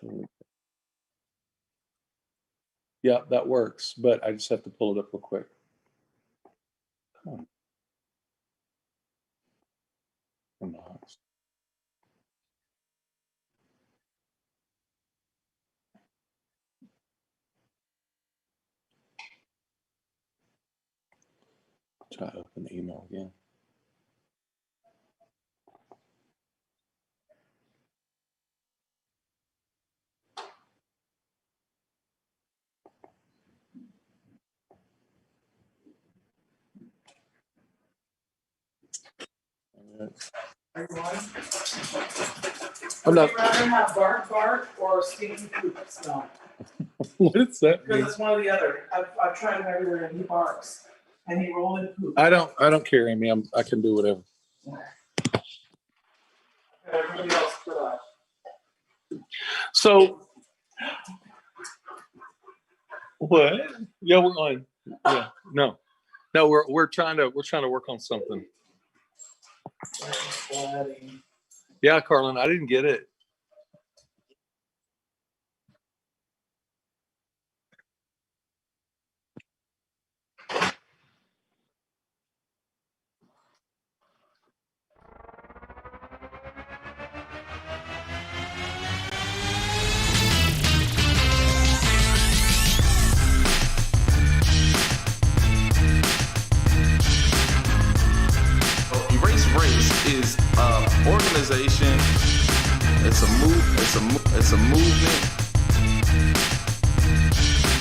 election. Yeah, that works, but I just have to pull it up real quick. Come on. Come on. Try to open the email again. Are you on? I'm Would not. you rather have bark or stinky poop smell? What is that? Because it's one or the other. I've tried him everywhere and he barks. And he rolled in poop. I don't care, Amy. I can do whatever. Everybody else for that. So what? Yeah, we're on. Yeah, no, we're trying to work on something. Yeah, Carlin, I didn't get it. E.R.A.S.E Race is an organization. It's a movement.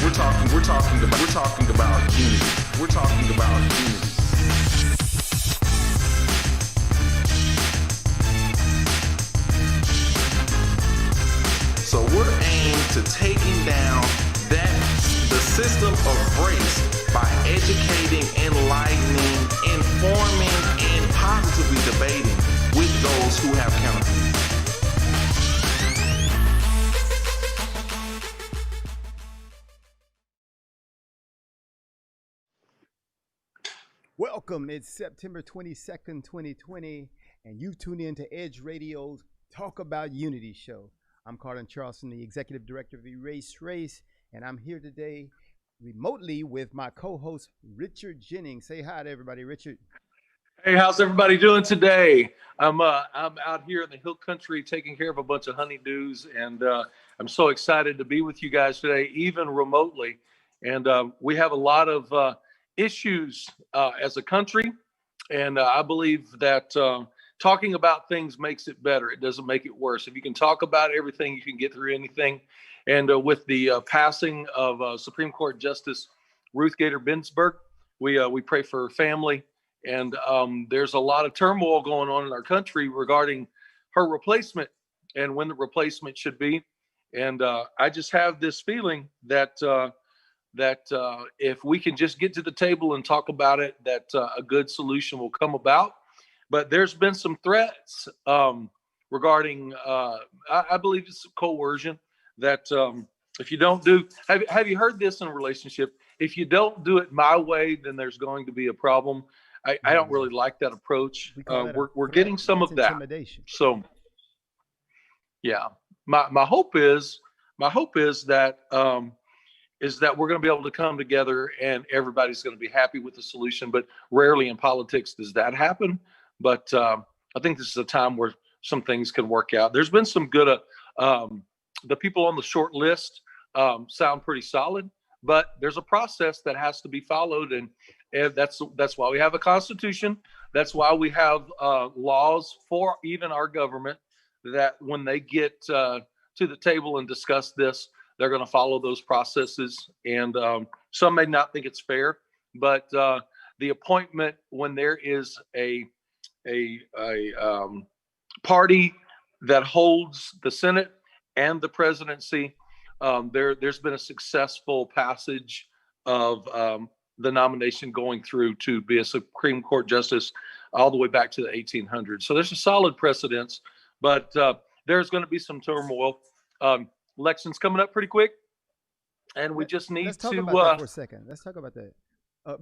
We're talking about unity. We're talking about unity. So we're aimed to taking down the system of race by educating, enlightening, informing, and positively debating with those who have counterviews. Welcome. It's September 22nd, 2020, and you tune in to Edge Radio's Talk About Unity show. I'm Carlin Charleston, the Executive Director of E.R.A.S.E Race, and I'm here today remotely with my co-host, Richard Jennings. Say hi to everybody, Richard. Hey, how's everybody doing today? I'm out here in the hill country taking care of a bunch of honeydews, and I'm so excited to be with you guys today, even remotely. And we have a lot of issues as a country, and I believe that talking about things makes it better. It doesn't make it worse. If you can talk about everything, you can get through anything. And with the passing of Supreme Court Justice Ruth Gator Ginsburg, we pray for her family. And there's a lot of turmoil going on in our country regarding her replacement and when the replacement should be. And I just have this feeling that if we can just get to the table and talk about it, that a good solution will come about. But there's been some threats regarding, I believe it's coercion, that if you don't do, have you heard this in a relationship? If you don't do it my way, then there's going to be a problem. I don't really like that approach. We're getting some of that. So, yeah, my hope is that we're going to be able to come together and everybody's going to be happy with the solution. But rarely in politics does that happen. But I think this is a time where some things can work out. There's been some good. The people on the short list sound pretty solid, but there's a process that has to be followed, and that's why we have a constitution. That's why we have laws for even our government, that when they get to the table and discuss this, they're going to follow those processes. And some may not think it's fair, but the appointment, when there is a party that holds the Senate and the presidency, there's been a successful passage of the nomination going through to be a Supreme Court justice all the way back to the 1800s. So there's a solid precedence, but there's going to be some turmoil. Elections coming up pretty quick, and we just need to. Let's talk about that for a second. Let's talk about that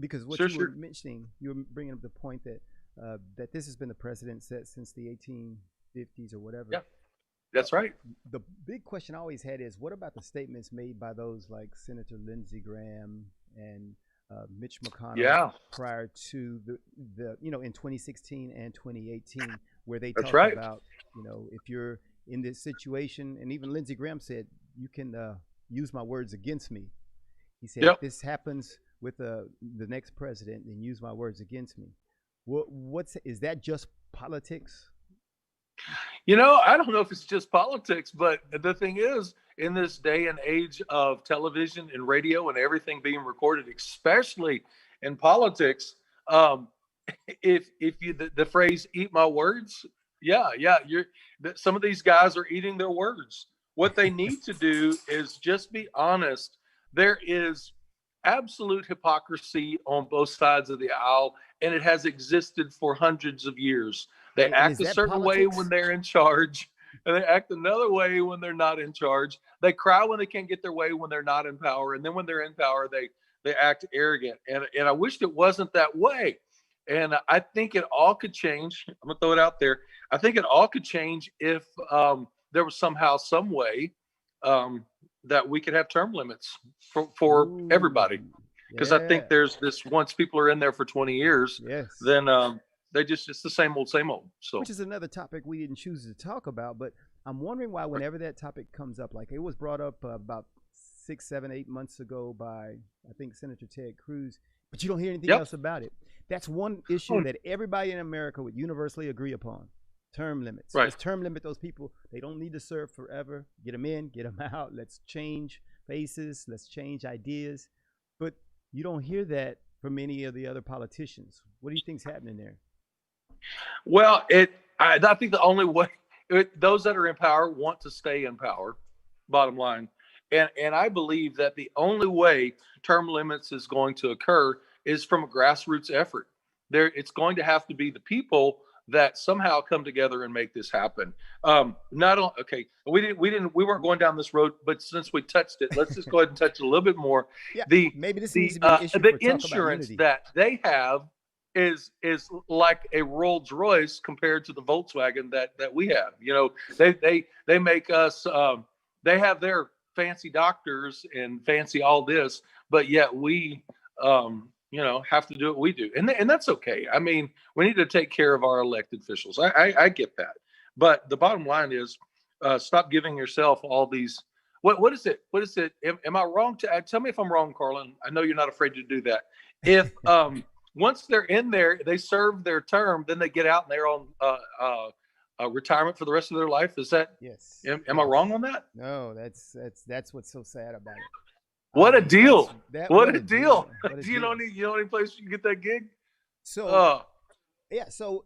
because what you were mentioning, you were bringing up the point that that this has been the precedent set since the 1850s or whatever. Yeah. That's right. The big question I always had is, what about the statements made by those like Senator Lindsey Graham and Mitch McConnell Yeah, prior to the in 2016 and 2018, where they that's talked right. about, if you're in this situation, and even Lindsey Graham said, you can use my words against me. He said, if Yep. this happens with the next president, then use my words against me. What's is that just politics? I don't know if it's just politics, but the thing is, in this day and age of television and radio and everything being recorded, especially in politics, um, if you the phrase "eat my words," yeah, some of these guys are eating their words. What they need to do is just be honest. There is absolute hypocrisy on both sides of the aisle, and it has existed for hundreds of years. They And is act a that certain way when politics? they're in charge, and they act another way when they're not in charge. They cry when they can't get their way when they're not in power, and then when they're in power, they act arrogant. And I wished it wasn't that way. And I think it all could change. I'm gonna throw it out there. I think it all could change if there was somehow some way um, that we could have term limits for everybody. Ooh, Because I think yeah, there's this, once people are in there for 20 years, yes. then they just, it's the same old, same old. So, Which is another topic we didn't choose to talk about, but I'm wondering why whenever that topic comes up, like it was brought up about 6, 7, 8 months ago by I think Senator Ted Cruz, but you don't hear anything yep. else about it. That's one issue Oh, that everybody in America would universally agree upon. Term limits. right. Let's term limit those people. They don't need to serve forever. Get them in, get them out. Let's change faces. Let's change ideas. But you don't hear that from any of the other politicians. What do you think's happening there? Well, I think the only way those that are in power want to stay in power, bottom line. And I believe that the only way term limits is going to occur is from a grassroots effort. It's going to have to be the people that somehow come together and make this happen. Not on, okay, we weren't going down this road, but since we touched it, let's just go ahead and touch it a little bit more. Yeah, The maybe this needs to be an issue the for Talk About insurance Unity. that they have is like a Rolls Royce compared to the Volkswagen that we have. They make us they have their fancy doctors and fancy all this, but yet we have to do what we do, and that's okay. I mean, we need to take care of our elected officials. I get that, but the bottom line is, stop giving yourself all these. What is it? What is it? Am I wrong to tell me if I'm wrong, Carlin? I know you're not afraid to do that. If once they're in there, they serve their term, then they get out and they're on retirement for the rest of their life. Is that? Yes. Am I wrong on that? No, that's what's so sad about it. What a deal! That What a deal! What a Do you deal. know any place you can get that gig? So Uh, yeah, so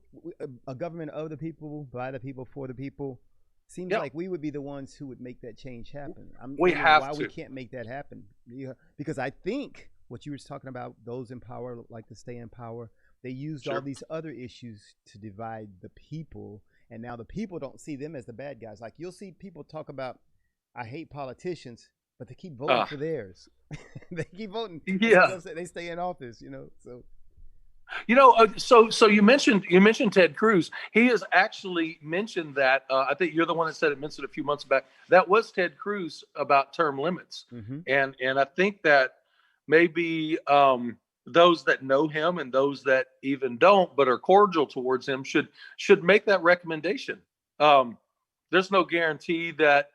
a government of the people, by the people, for the people. Seems Yeah. like we would be the ones who would make that change happen. I'm We wondering have why we to. can't make that happen. Yeah, because I think what you were talking about, those in power like to stay in power. They used all Sure. these other issues to divide the people, and now the people don't see them as the bad guys. Like you'll see people talk about, I hate politicians, but they keep voting Uh, for theirs. They keep voting. yeah. They stay in office. So So you mentioned Ted Cruz. He has actually mentioned that. I think you're the one that said it. Mentioned a few months back. That was Ted Cruz about term limits, hmm and I think that maybe those that know him and those that even don't but are cordial towards him should make that recommendation. There's no guarantee that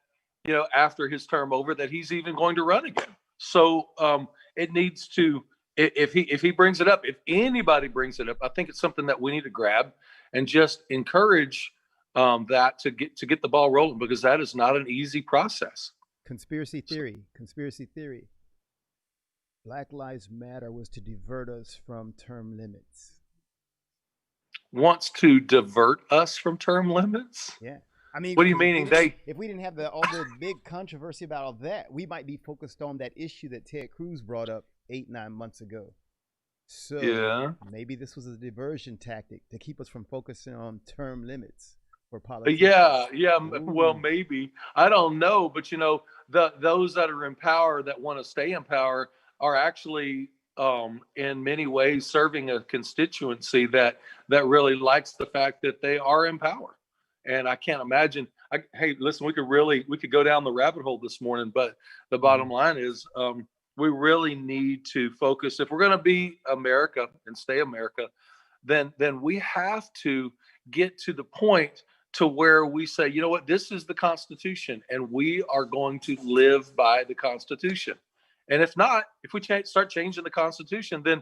after his term over that he's even going to run again. So it needs to. If he brings it up, if anybody brings it up, I think it's something that we need to grab and just encourage that to get the ball rolling, because that is not an easy process. conspiracy So, theory. Conspiracy theory. Black Lives Matter was to divert us from term limits. wants to divert us from term limits? Yeah. I mean, What do you because mean? They if we didn't have all the big controversy about all that, we might be focused on that issue that Ted Cruz brought up 8, 9 months ago. So yeah. maybe this was a diversion tactic to keep us from focusing on term limits for Yeah, politicians. yeah. Well, Ooh, maybe I don't know, but those that are in power that want to stay in power are actually, in many ways, serving a constituency that really likes the fact that they are in power. And I can't imagine. hey, listen, we could go down the rabbit hole this morning, but the bottom line is, we really need to focus. If we're going to be America and stay America, then we have to get to the point to where we say, you know what, this is the Constitution, and we are going to live by the Constitution. And if not, if we start changing the Constitution, then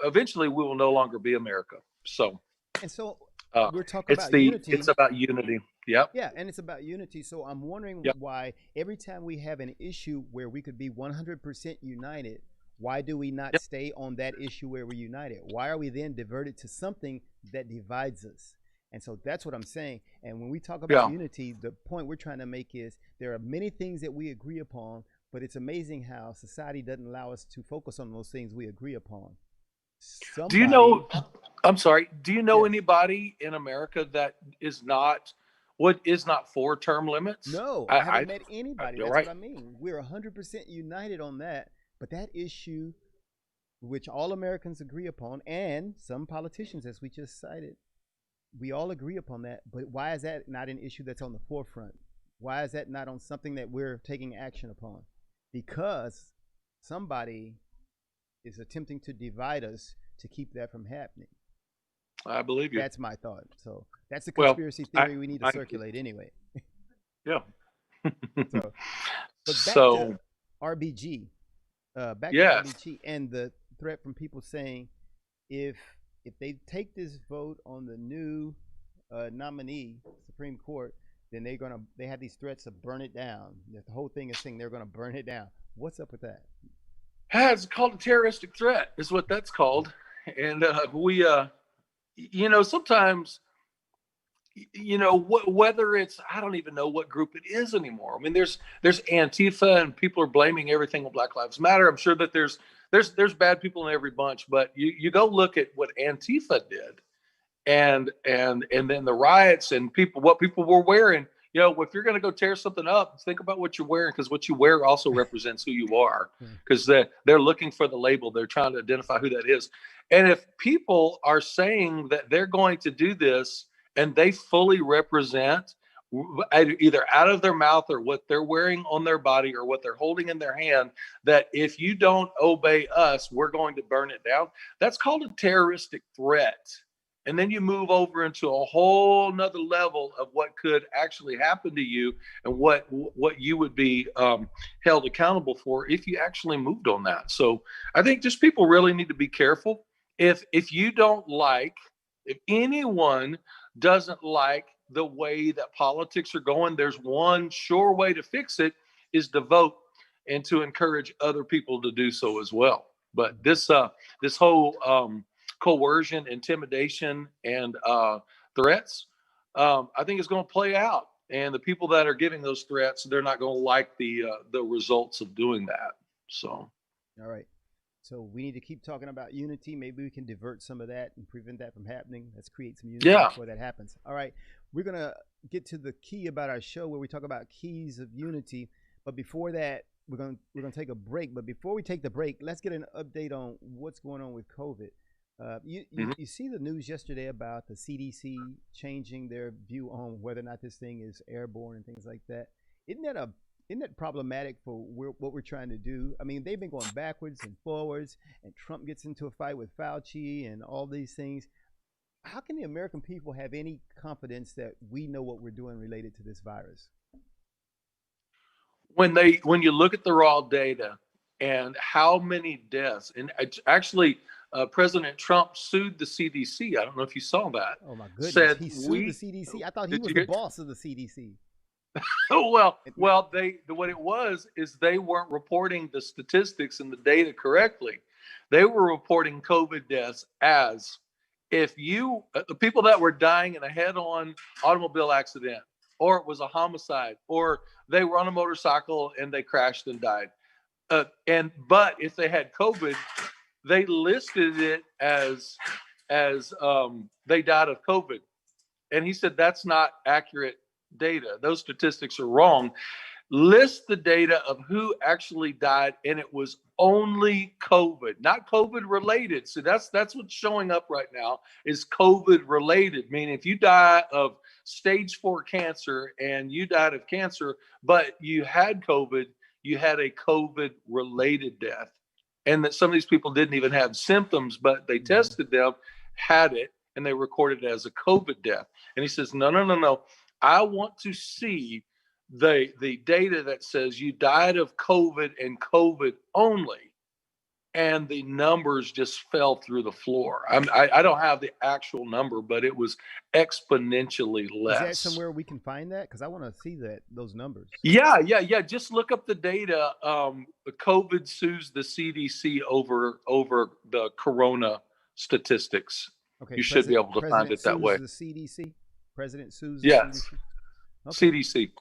eventually we will no longer be America. So, And so uh, we're talking about unity. it's about unity. Yep. Yeah, and it's about unity. So I'm wondering Yep. why every time we have an issue where we could be 100% united, why do we not Yep. stay on that issue where we're united? Why are we then diverted to something that divides us? And so that's what I'm saying. And when we talk about Yeah. unity, the point we're trying to make is there are many things that we agree upon, but it's amazing how society doesn't allow us to focus on those things we agree upon. Do you know? I'm sorry. Do you know Yeah. anybody in America that is not for term limits? No, I haven't met anybody. you're That's right. what I mean. We're 100% united on that. But that issue, which all Americans agree upon, and some politicians, as we just cited, we all agree upon that. But why is that not an issue that's on the forefront? Why is that not on something that we're taking action upon? Because somebody is attempting to divide us to keep that from happening. I believe you. That's my thought. So that's the Well, conspiracy theory we need to circulate anyway. Yeah. So, but back So, to RBG, back Yes. to RBG, and the threat from people saying if they take this vote on the new nominee, Supreme Court, then they have these threats to burn it down. The whole thing is saying they're gonna burn it down. What's up with that? it's called a terroristic threat, is what that's called. And sometimes, whether it's, I don't even know what group it is anymore. I mean, there's Antifa, and people are blaming everything on Black Lives Matter. I'm sure that there's bad people in every bunch, but you go look at what Antifa did, and then the riots and what people were wearing. If you're going to go tear something up, think about what you're wearing, because what you wear also represents who you are, because they're looking for the label. They're trying to identify who that is. And if people are saying that they're going to do this and they fully represent, either out of their mouth or what they're wearing on their body or what they're holding in their hand, that if you don't obey us, we're going to burn it down, that's called a terroristic threat. And then you move over into a whole nother level of what could actually happen to you, and what you would be held accountable for if you actually moved on that. So I think just people really need to be careful. If anyone doesn't like the way that politics are going, there's one sure way to fix it, is to vote and to encourage other people to do so as well. But this whole coercion, intimidation, and threats, I think is going to play out. And the people that are giving those threats, they're not going to like the results of doing that. So, all right. So we need to keep talking about unity. Maybe we can divert some of that and prevent that from happening. Let's create some unity before that happens. All right. We're going to get to the key about our show, where we talk about keys of unity. But before that, we're going to take a break. But before we take the break, let's get an update on what's going on with COVID. You see the news yesterday about the CDC changing their view on whether or not this thing is airborne and things like that. Isn't that problematic for what we're trying to do? I mean, they've been going backwards and forwards, and Trump gets into a fight with Fauci and all these things. How can the American people have any confidence that we know what we're doing related to this virus? When you look at the raw data and how many deaths, and actually, President Trump sued the CDC. I don't know if you saw that. Oh my goodness! Said he sued the CDC. I thought he was the boss of the CDC. Oh, well, what it was is they weren't reporting the statistics and the data correctly. They were reporting COVID deaths as if the people that were dying in a head-on automobile accident, or it was a homicide, or they were on a motorcycle and they crashed and died. But if they had COVID, they listed it as they died of COVID. And he said that's not accurate data. Those statistics are wrong. list the data of who actually died, and it was only COVID, not COVID related. So that's what's showing up right now is COVID related, meaning if you die of stage 4 cancer and you died of cancer, but you had COVID, you had a COVID related death. And that some of these people didn't even have symptoms, but they tested them, had it, and they recorded it as a COVID death. And he says, no. I want to see the data that says you died of COVID and COVID only. And the numbers just fell through the floor. I don't have the actual number, but it was exponentially less. Is that somewhere we can find that? Because I want to see those numbers. Yeah. Just look up the data. COVID sues the CDC over the corona statistics. Okay, you should be able to find it that way. The CDC? President sues the CDC? Okay. CDC.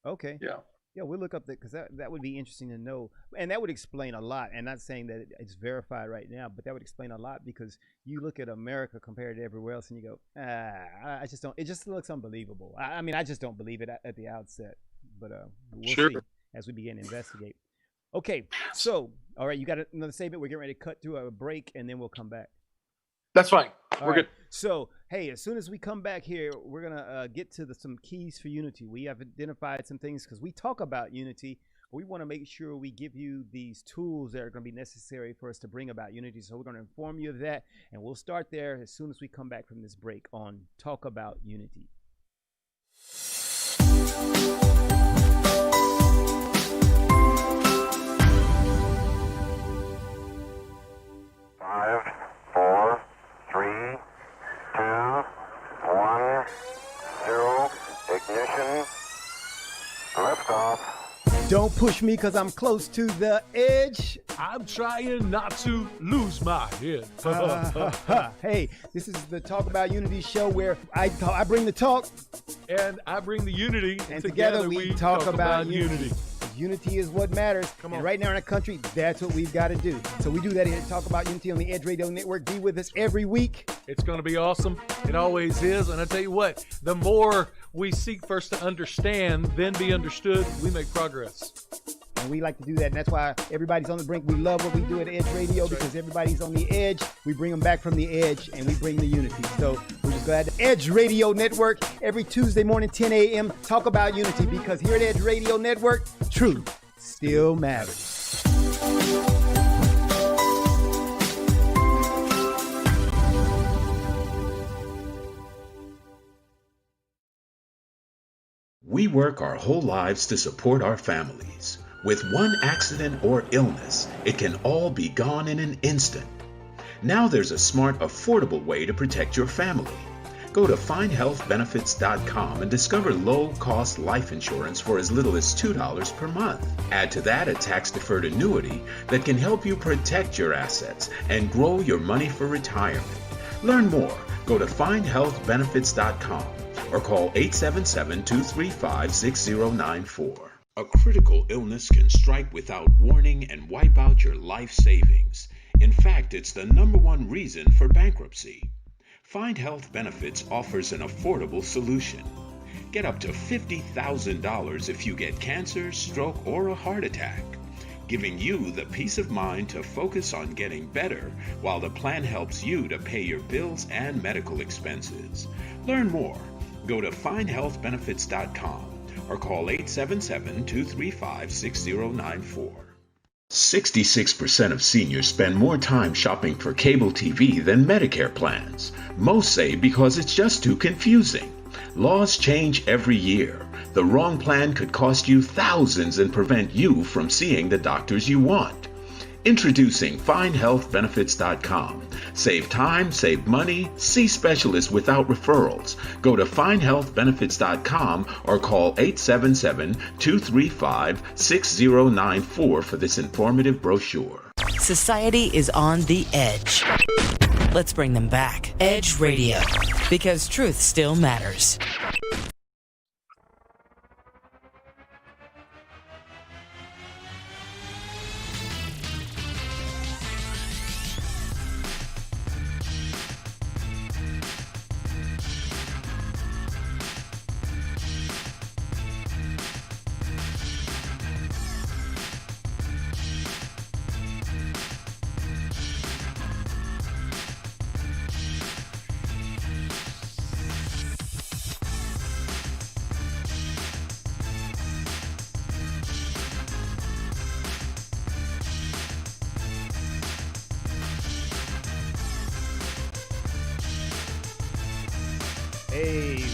Okay. Yeah, we'll look up that because that would be interesting to know. And that would explain a lot. And not saying that it's verified right now, but that would explain a lot because you look at America compared to everywhere else and you go, I just don't, it just looks unbelievable. I mean, I just don't believe it at the outset. But we'll see as we begin to investigate. Okay, so, all right, you got another statement. We're getting ready to cut to a break and then we'll come back. That's fine. We're good. So, hey, as soon as we come back here, we're going to get to some keys for unity. We have identified some things because we talk about unity, but we want to make sure we give you these tools that are going to be necessary for us to bring about unity. So we're going to inform you of that, and we'll start there as soon as we come back from this break on Talk About Unity. 5, 4, 3, 2, 1, 0, ignition, liftoff. Don't push me because I'm close to the edge. I'm trying not to lose my head. Hey, this is the Talk About Unity show where I bring the talk. And I bring the unity. And together we talk about unity. Unity is what matters. Come on. And right now in our country, that's what we've got to do. So we do that here at Talk About Unity on the Edge Radio Network. Be with us every week. It's going to be awesome. It always is. And I tell you what, the more we seek first to understand, then be understood, we make progress. And we like to do that. And that's why everybody's on the brink. We love what we do at Edge Radio because everybody's on the edge. We bring them back from the edge and we bring the unity. So we're just glad to Edge Radio Network every Tuesday morning, 10 a.m. Talk about unity because here at Edge Radio Network, truth still matters. We work our whole lives to support our families. With one accident or illness, it can all be gone in an instant. Now there's a smart, affordable way to protect your family. Go to findhealthbenefits.com and discover low-cost life insurance for as little as $2 per month. Add to that a tax-deferred annuity that can help you protect your assets and grow your money for retirement. Learn more. Go to findhealthbenefits.com or call 877-235-6094. A critical illness can strike without warning and wipe out your life savings. In fact, it's the #1 reason for bankruptcy. Find Health Benefits offers an affordable solution. Get up to $50,000 if you get cancer, stroke, or a heart attack, giving you the peace of mind to focus on getting better while the plan helps you to pay your bills and medical expenses. Learn more. Go to findhealthbenefits.com or call 877-235-6094. 66% of seniors spend more time shopping for cable TV than Medicare plans. Most say because it's just too confusing. Laws change every year. The wrong plan could cost you thousands and prevent you from seeing the doctors you want. Introducing FindHealthBenefits.com. Save time, save money, see specialists without referrals. Go to FindHealthBenefits.com or call 877-235-6094 for this informative brochure. Society is on the edge. Let's bring them back. Edge Radio, because truth still matters.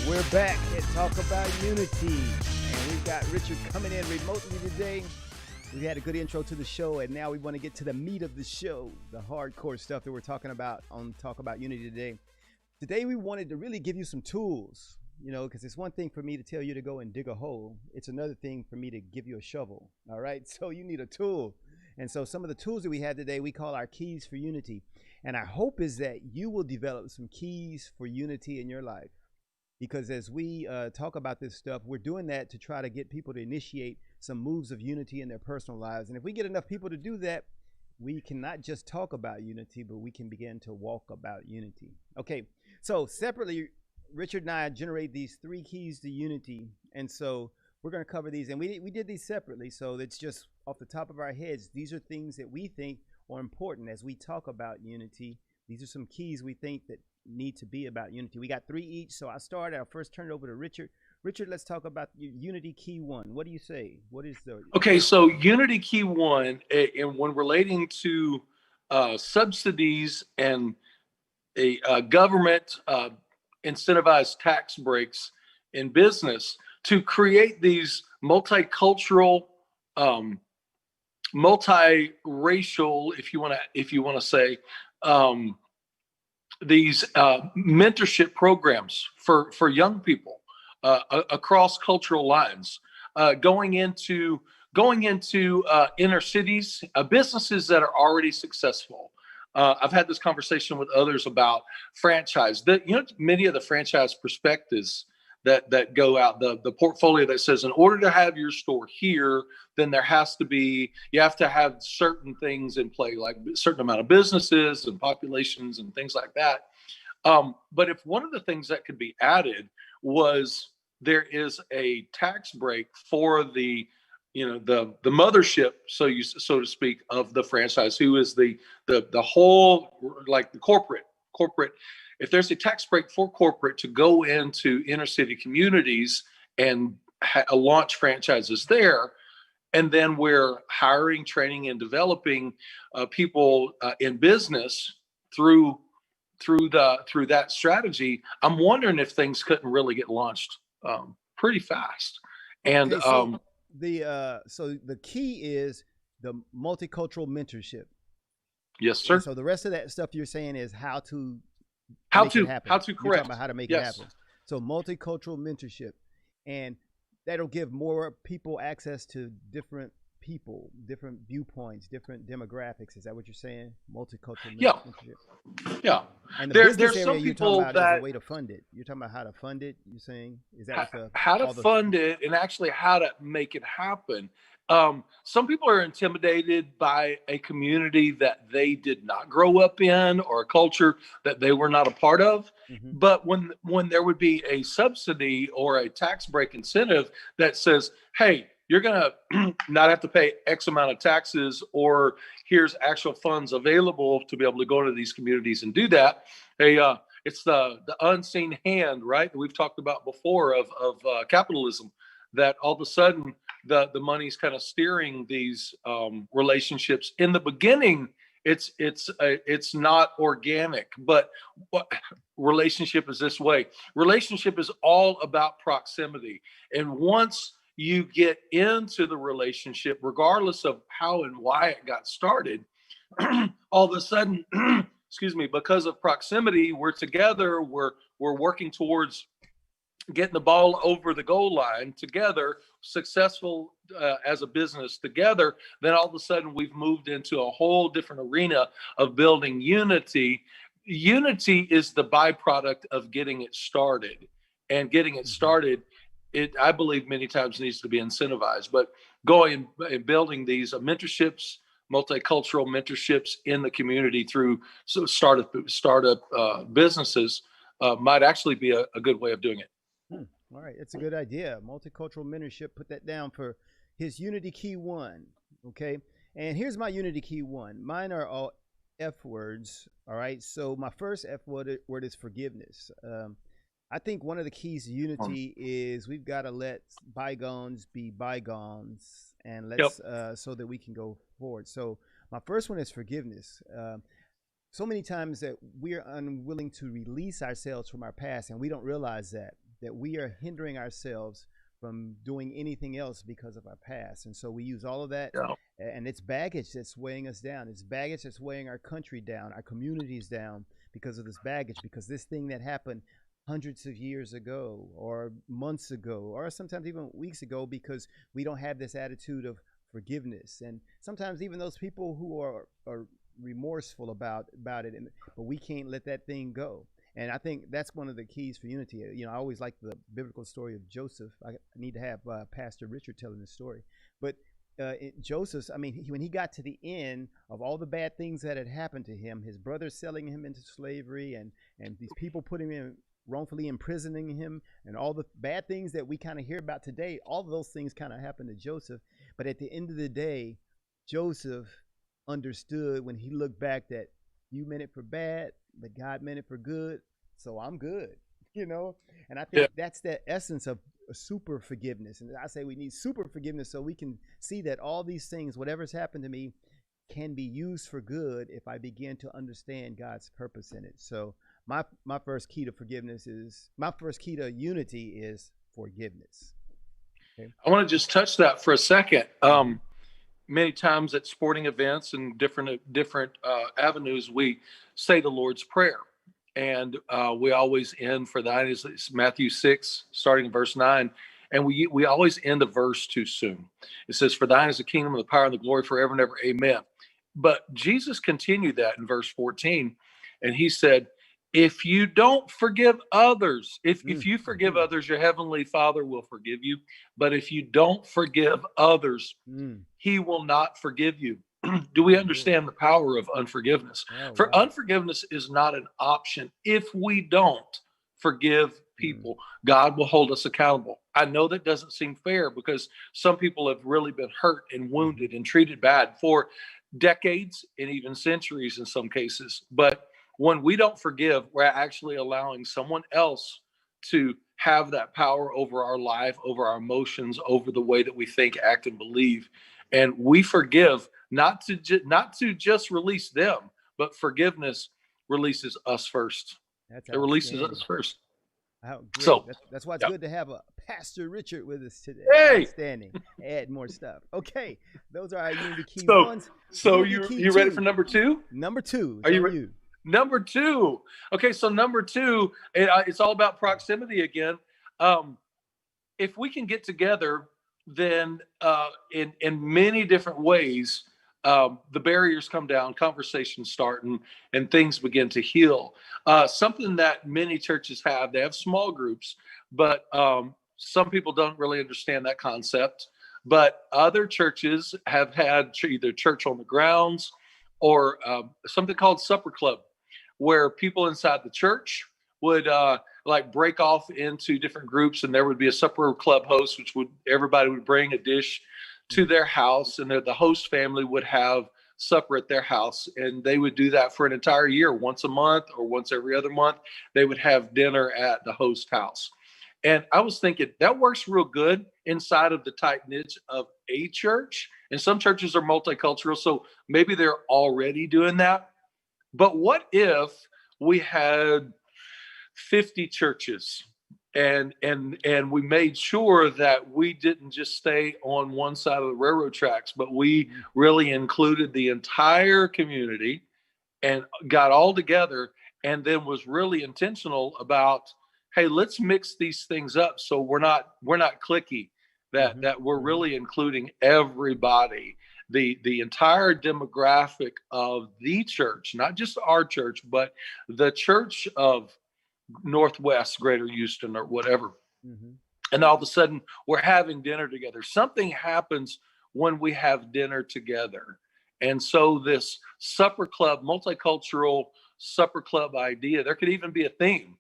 We're back at Talk About Unity, and we've got Richard coming in remotely today. We had a good intro to the show, and now we want to get to the meat of the show, the hardcore stuff that we're talking about on Talk About Unity today. Today, we wanted to really give you some tools, because it's one thing for me to tell you to go and dig a hole. It's another thing for me to give you a shovel, all right? So you need a tool. And so some of the tools that we have today, we call our keys for unity. And our hope is that you will develop some keys for unity in your life. Because as we talk about this stuff, we're doing that to try to get people to initiate some moves of unity in their personal lives. And if we get enough people to do that, we can not just talk about unity, but we can begin to walk about unity. Okay, so separately, Richard and I generate these 3 keys to unity. And so we're going to cover these. And we did these separately, so it's just off the top of our heads. These are things that we think are important as we talk about unity. These are some keys we think that need to be about unity. We got 3 each, so I'll first turn it over to Richard. Richard, let's talk about unity key 1. What do you say? What is the Okay, so unity key 1, and when relating to subsidies and a government incentivized tax breaks in business, to create these multicultural, multiracial, if you want to say, these mentorship programs for young people across cultural lines, going into inner cities, businesses that are already successful. I've had this conversation with others about franchise. Many of the franchise prospectus that go out, the portfolio that says, in order to have your store here, then you have to have certain things in play, like a certain amount of businesses and populations and things like that. But if one of the things that could be added was there is a tax break for the mothership, so to speak, of the franchise, who is the whole, like the corporate. If there's a tax break for corporate to go into inner city communities and launch franchises there, and then we're hiring, training, and developing people in business through that strategy, I'm wondering if things couldn't really get launched pretty fast. And okay, so the key is the multicultural mentorship. Yes, sir. And so the rest of that stuff you're saying is how to correct. You're talking about how to make it happen. So multicultural mentorship, and that'll give more people access to different people, different viewpoints, different demographics. Is that what you're saying? Multicultural mentorship. Yeah. And the there's business some area you're people talking about that is a way to fund it. You're talking about how to fund it. You're saying is that how to fund it and actually how to make it happen. Some people are intimidated by a community that they did not grow up in, or a culture that they were not a part of. Mm-hmm. But when there would be a subsidy or a tax break incentive that says, hey, you're going to not have to pay X amount of taxes, or here's actual funds available to be able to go into these communities and do that. Hey, it's the unseen hand, right, that we've talked about before of capitalism, that all of a sudden the money's kind of steering these relationships. In the beginning, it's not organic, but relationship is this way. Relationship is all about proximity. And once you get into the relationship, regardless of how and why it got started, all of a sudden, excuse me, because of proximity, we're together, we're working towards getting the ball over the goal line together, successful as a business together. Then all of a sudden we've moved into a whole different arena of building unity. Unity is the byproduct of getting it started, and getting it started, I believe many times needs to be incentivized. But going and building these mentorships, multicultural mentorships in the community through startup businesses might actually be a good way of doing it. All right, it's a good idea. Multicultural mentorship. Put that down for his unity key 1. Okay, and here's my unity key 1. Mine are all F words. All right, so my first F word is forgiveness. I think one of the keys to unity is we've got to let bygones be bygones, and let's so that we can go forward. So my first one is forgiveness. So many times that we're unwilling to release ourselves from our past, and we don't realize that that we are hindering ourselves from doing anything else because of our past. And so we use all of that, Yeah. and it's baggage that's weighing us down. It's baggage that's weighing our country down, our communities down because of this baggage, because this thing that happened hundreds of years ago or months ago or sometimes even weeks ago, because we don't have this attitude of forgiveness. And sometimes even those people who are remorseful about it, but we can't let that thing go. And I think that's one of the keys for unity. You know, I always like the biblical story of Joseph. I need to have Pastor Richard telling this story. But Joseph, I mean, when he got to the end of all the bad things that had happened to him, his brothers selling him into slavery, and these people putting him in, wrongfully imprisoning him, and all the bad things that we kind of hear about today, all of those things kind of happened to Joseph. But at the end of the day, Joseph understood when he looked back that you meant it for bad, but God meant it for good, so I'm good, you know? And I think that's the essence of super forgiveness. And I say we need super forgiveness so we can see that all these things, whatever's happened to me, can be used for good if I begin to understand God's purpose in it. So my first key to forgiveness is, my first key to unity is forgiveness. Okay? I want to just touch that for a second. Many times at sporting events and different avenues, we say the Lord's Prayer, and we always end for that. It's Matthew 6, starting in verse 9, and we always end a verse too soon. It says, "For thine is the kingdom, and the power, and the glory forever and ever. Amen." But Jesus continued that in verse 14, and he said, if you don't forgive others, if you forgive others, your heavenly Father will forgive you. But if you don't forgive others, he will not forgive you. Do we understand the power of unforgiveness? For unforgiveness is not an option. If we don't forgive people, God will hold us accountable. I know that doesn't seem fair because some people have really been hurt and wounded and treated bad for decades and even centuries in some cases. But when we don't forgive, we're actually allowing someone else to have that power over our life, over our emotions, over the way that we think, act, and believe. And we forgive not to just release them, but forgiveness releases us first. It releases us first. So that's why it's good to have a Pastor Richard with us today. Hey, outstanding. Add more stuff. Okay, those are our unity key ones. So you ready for number two? Number two. Are you ready? Number two. Okay, so number two, it's all about proximity again. If we can get together, then in many different ways, the barriers come down, conversations start, and things begin to heal. Something that many churches have, they have small groups, but some people don't really understand that concept. But other churches have had either church on the grounds or something called supper club, where people inside the church would like break off into different groups, and there would be a supper club host, which everybody would bring a dish to their house, and the host family would have supper at their house, and they would do that for an entire year. Once a month or once every other month, they would have dinner at the host house. And I was thinking that works real good inside of the tight knit of a church. And some churches are multicultural, so maybe they're already doing that. But what if we had 50 churches and we made sure that we didn't just stay on one side of the railroad tracks, but we really included the entire community and got all together, and then was really intentional about, hey, let's mix these things up so we're not cliquey, that we're really including everybody. The entire demographic of the church, not just our church, but the church of Northwest, Greater Houston, or whatever. And all of a sudden, we're having dinner together. Something happens when we have dinner together. And so this supper club, multicultural supper club idea, there could even be a theme.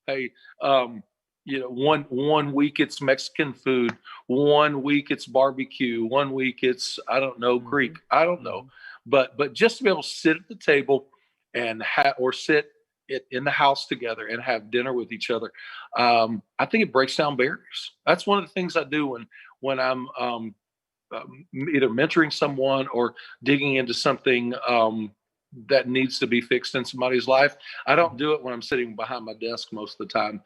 Hey, one week it's Mexican food, 1 week it's barbecue, 1 week it's, I don't know, Greek, I don't know, but just to be able to sit at the table and sit in the house together and have dinner with each other, I think it breaks down barriers. That's one of the things I do when I'm either mentoring someone or digging into something that needs to be fixed in somebody's life. I don't do it when I'm sitting behind my desk most of the time.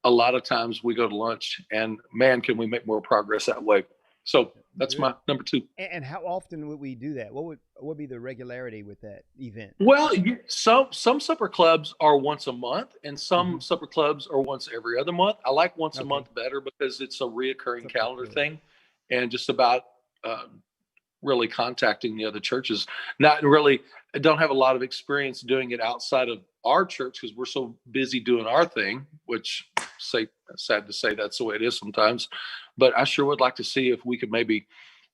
a lot of times we go to lunch, and man, can we make more progress that way. So that's Good. my number 2. And how often would we do that? What would be the regularity with that event? Well, some supper clubs are once a month, and some Mhm. supper clubs are once every other month. I like once a Okay. month better because it's a reoccurring Supper calendar club. thing, and just about really contacting the other churches. Not really, I don't have a lot of experience doing it outside of our church because we're so busy doing our thing, which sad to say that's the way it is sometimes. But I sure would like to see if we could maybe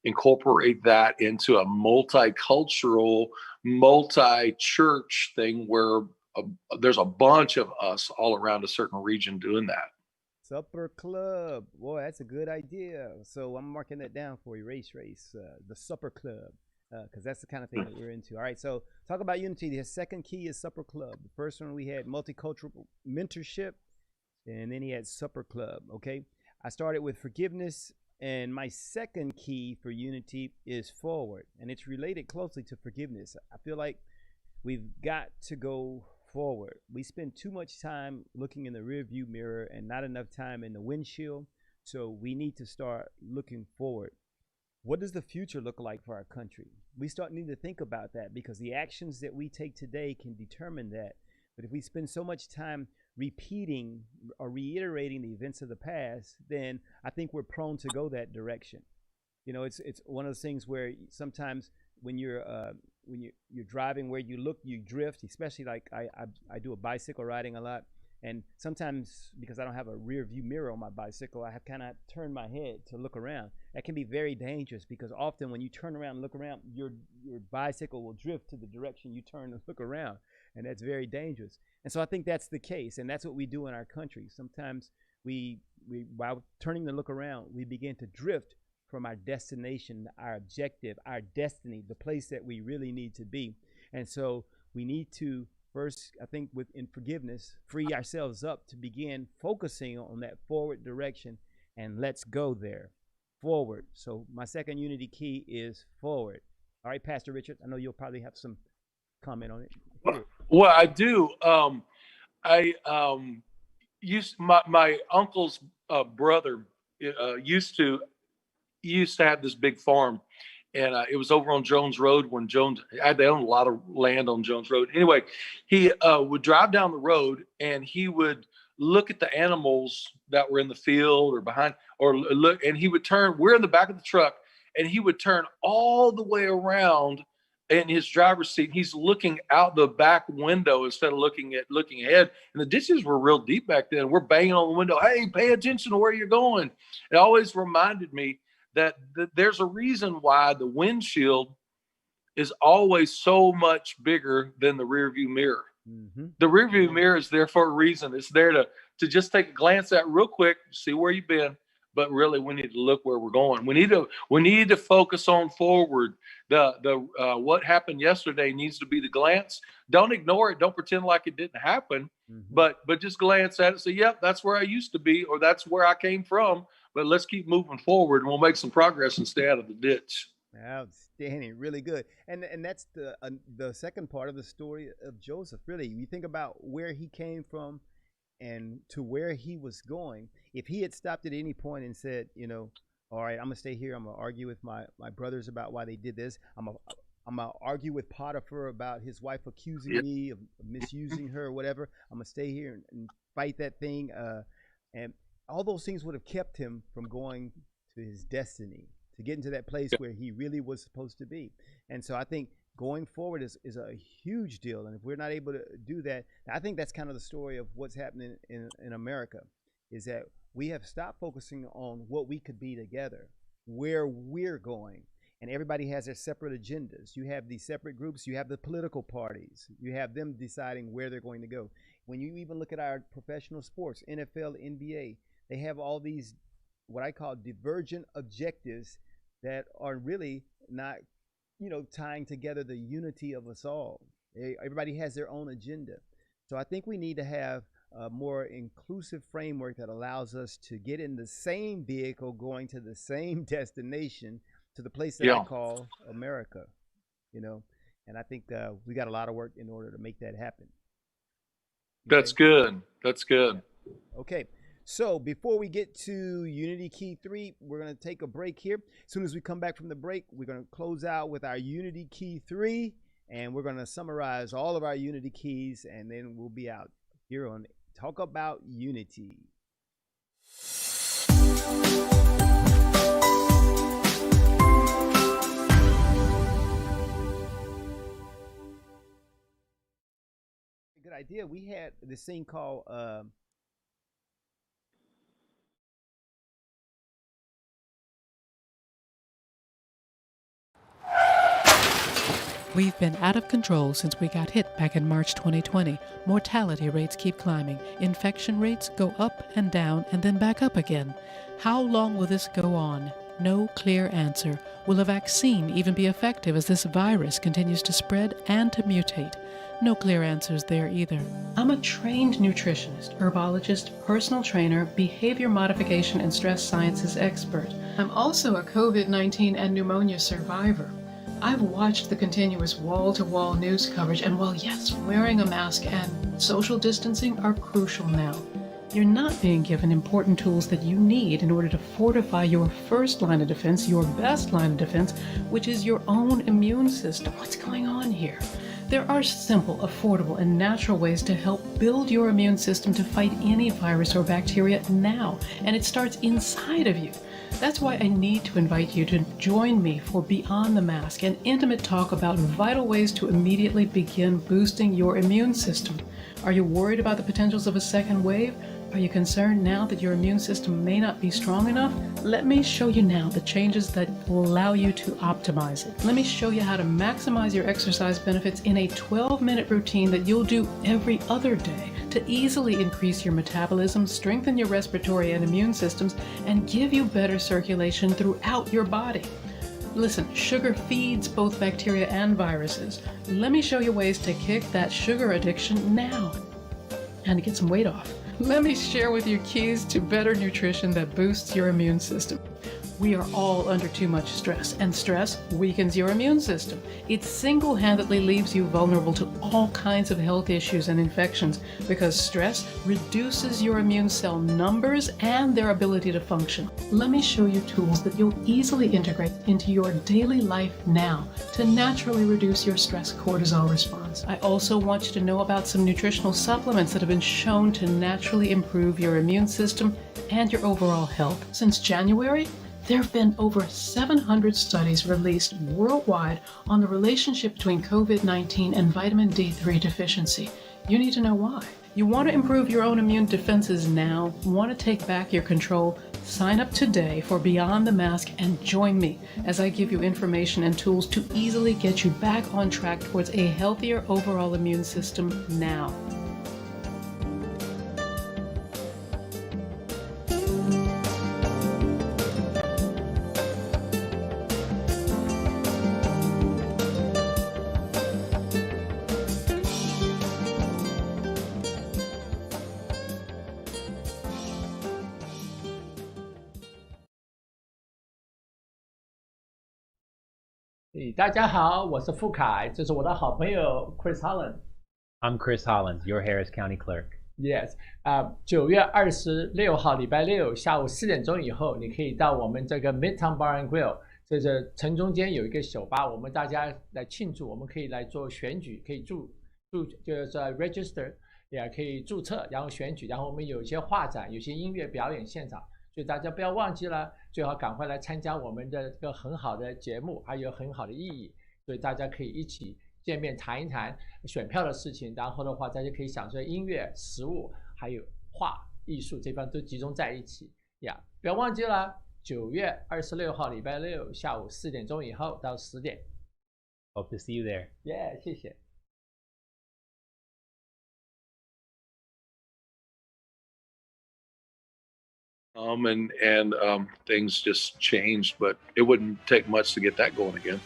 incorporate that into a multicultural, multi-church thing where there's a bunch of us all around a certain region doing that. Supper club. Boy, that's a good idea. So I'm marking that down for you, race, the supper club, because that's the kind of thing that we're into. All right. So talk about unity. The second key is supper club. The first one we had multicultural mentorship, and then he had supper club. Okay. I started with forgiveness, and my second key for unity is forward, and it's related closely to forgiveness. I feel like we've got to go forward. We spend too much time looking in the rearview mirror and not enough time in the windshield. So we need to start looking forward. What does the future look like for our country? We start needing to think about that because the actions that we take today can determine that. But if we spend so much time repeating or reiterating the events of the past, then I think we're prone to go that direction. You know, it's one of those things where sometimes when you're driving, where you look, you drift. Especially like I do a bicycle riding a lot, and sometimes because I don't have a rear view mirror on my bicycle, I have kind of turned my head to look around. That can be very dangerous because often when you turn around and look around, your bicycle will drift to the direction you turn to look around, and that's very dangerous. And so I think that's the case, and that's what we do in our country. Sometimes we while turning to look around, we begin to drift from our destination, our objective, our destiny, the place that we really need to be. And so we need to first, I think, in forgiveness, free ourselves up to begin focusing on that forward direction, and let's go there, forward. So my second unity key is forward. All right, Pastor Richard, I know you'll probably have some comment on it. Well, I do. I used my uncle's brother used to have this big farm, and it was over on Jones Road when they owned a lot of land on Jones Road. Anyway, he would drive down the road, and he would look at the animals that were in the field or behind, or look, and he would turn. We're in the back of the truck, and he would turn all the way around in his driver's seat. He's looking out the back window instead of looking ahead. And the ditches were real deep back then. We're banging on the window. Hey, pay attention to where you're going. It always reminded me that there's a reason why the windshield is always so much bigger than the rear view mirror. Mm-hmm. The rear view mirror is there for a reason. It's there to just take a glance at real quick, see where you've been. But really, we need to look where we're going. We need to focus on forward. The what happened yesterday needs to be the glance. Don't ignore it. Don't pretend like it didn't happen. Mm-hmm. But just glance at it. Say, yep, that's where I used to be, or that's where I came from. But let's keep moving forward, and we'll make some progress and stay out of the ditch. Outstanding, really good. And that's the second part of the story of Joseph. Really, you think about where he came from and to where he was going. If he had stopped at any point and said, you know, all right, I'm gonna stay here, I'm gonna argue with my brothers about why they did this, I'm gonna argue with Potiphar about his wife accusing me of misusing her or whatever, I'm gonna stay here and fight that thing, and all those things would have kept him from going to his destiny, to get into that place where he really was supposed to be. And so I think going forward is a huge deal. And if we're not able to do that, I think that's kind of the story of what's happening in America, is that we have stopped focusing on what we could be together, where we're going. And everybody has their separate agendas. You have these separate groups. You have the political parties. You have them deciding where they're going to go. When you even look at our professional sports, NFL, NBA, they have all these what I call divergent objectives that are really not, tying together the unity of us all. Everybody has their own agenda. So I think we need to have a more inclusive framework that allows us to get in the same vehicle going to the same destination, to the place that I call America, and I think we got a lot of work in order to make that happen. That's good. That's good. Okay. So before we get to Unity Key 3, we're going to take a break here. As soon as we come back from the break, we're going to close out with our Unity Key 3, and we're going to summarize all of our Unity keys, and then we'll be out here on Talk About Unity. Good idea. We had this thing called We've been out of control since we got hit back in March 2020. Mortality rates keep climbing. Infection rates go up and down and then back up again. How long will this go on? No clear answer. Will a vaccine even be effective as this virus continues to spread and to mutate? No clear answers there either. I'm a trained nutritionist, herbologist, personal trainer, behavior modification and stress sciences expert. I'm also a COVID-19 and pneumonia survivor. I've watched the continuous wall-to-wall news coverage, and while yes, wearing a mask and social distancing are crucial now, you're not being given important tools that you need in order to fortify your first line of defense, your best line of defense, which is your own immune system. What's going on here? There are simple, affordable, and natural ways to help build your immune system to fight any virus or bacteria now, and it starts inside of you. That's why I need to invite you to join me for Beyond the Mask, an intimate talk about vital ways to immediately begin boosting your immune system. Are you worried about the potentials of a second wave? Are you concerned now that your immune system may not be strong enough? Let me show you now the changes that will allow you to optimize it. Let me show you how to maximize your exercise benefits in a 12-minute routine that you'll do every other day to easily increase your metabolism, strengthen your respiratory and immune systems, and give you better circulation throughout your body. Listen, sugar feeds both bacteria and viruses. Let me show you ways to kick that sugar addiction now and to get some weight off. Let me share with you keys to better nutrition that boosts your immune system. We are all under too much stress, and stress weakens your immune system. It single-handedly leaves you vulnerable to all kinds of health issues and infections because stress reduces your immune cell numbers and their ability to function. Let me show you tools that you'll easily integrate into your daily life now to naturally reduce your stress cortisol response. I also want you to know about some nutritional supplements that have been shown to naturally improve your immune system and your overall health. Since January, there have been over 700 studies released worldwide on the relationship between COVID-19 and vitamin D3 deficiency. You need to know why. You want to improve your own immune defenses now, want to take back your control? Sign up today for Beyond the Mask and join me as I give you information and tools to easily get you back on track towards a healthier overall immune system now.大家好，我是傅凯，这是我的好朋友 Chris Holland。 I'm Chris Holland, your Harris County clerk. Yes， 9月26号礼拜六下午4点钟以后，你可以到我们这个 Midtown Bar and Grill， 这是城中间有一个酒吧，我们大家来庆祝，我们可以来做选举，可以就是 register， 也可以注册，然后选举，然后我们有一些画展，有些音乐表演现场。所以大家不要忘记了，最好赶快来参加我们的这个很好的节目，还有很好的意义。所以大家可以一起见面谈一谈选票的事情，然后的话，大家可以享受音乐、食物，还有画艺术这方都集中在一起呀。不要忘记了，9月26号礼拜六下午4点钟以后到10点。Hope to see you there. Yeah， 谢谢。And things just changed, but it wouldn't take much to get that going again.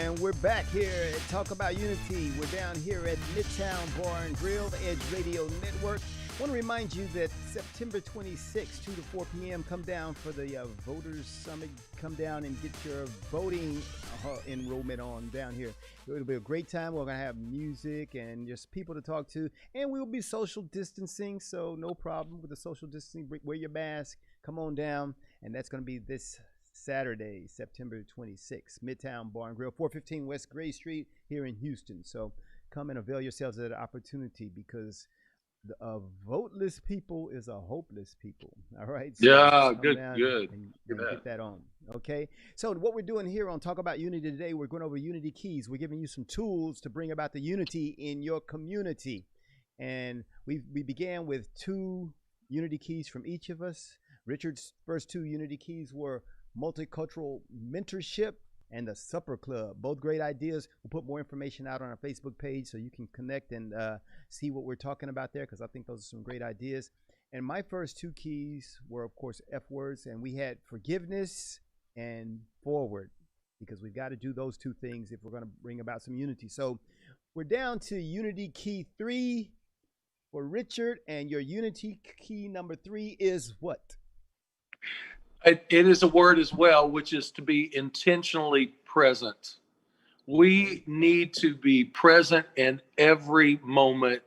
And we're back here at Talk About Unity. We're down here at Midtown Bar and Grill, the Edge Radio Network. I want to remind you that September 26th, 2 to 4 p.m., come down for the Voters Summit. Come down and get your voting enrollment on down here. It'll be a great time. We're going to have music and just people to talk to. And we'll be social distancing, so no problem with the social distancing. Wear your mask. Come on down. And that's going to be this Saturday, September 26th, Midtown Bar and Grill, 415 West Gray Street here in Houston. So come and avail yourselves of that opportunity, because the voteless people is a hopeless people. All right. So yeah, good. And get that on. Okay. So what we're doing here on Talk About Unity today, we're going over Unity Keys. We're giving you some tools to bring about the unity in your community. And we began with 2 Unity Keys from each of us. Richard's first 2 Unity Keys were multicultural mentorship and the supper club. Both great ideas. We'll put more information out on our Facebook page so you can connect and see what we're talking about there, because I think those are some great ideas. And my first 2 keys were, of course, F words, and we had forgiveness and forward, because we've got to do those 2 things if we're going to bring about some unity. So we're down to Unity Key 3 for Richard, and your Unity Key number 3 is what? It is a word as well, which is to be intentionally present. We need to be present in every moment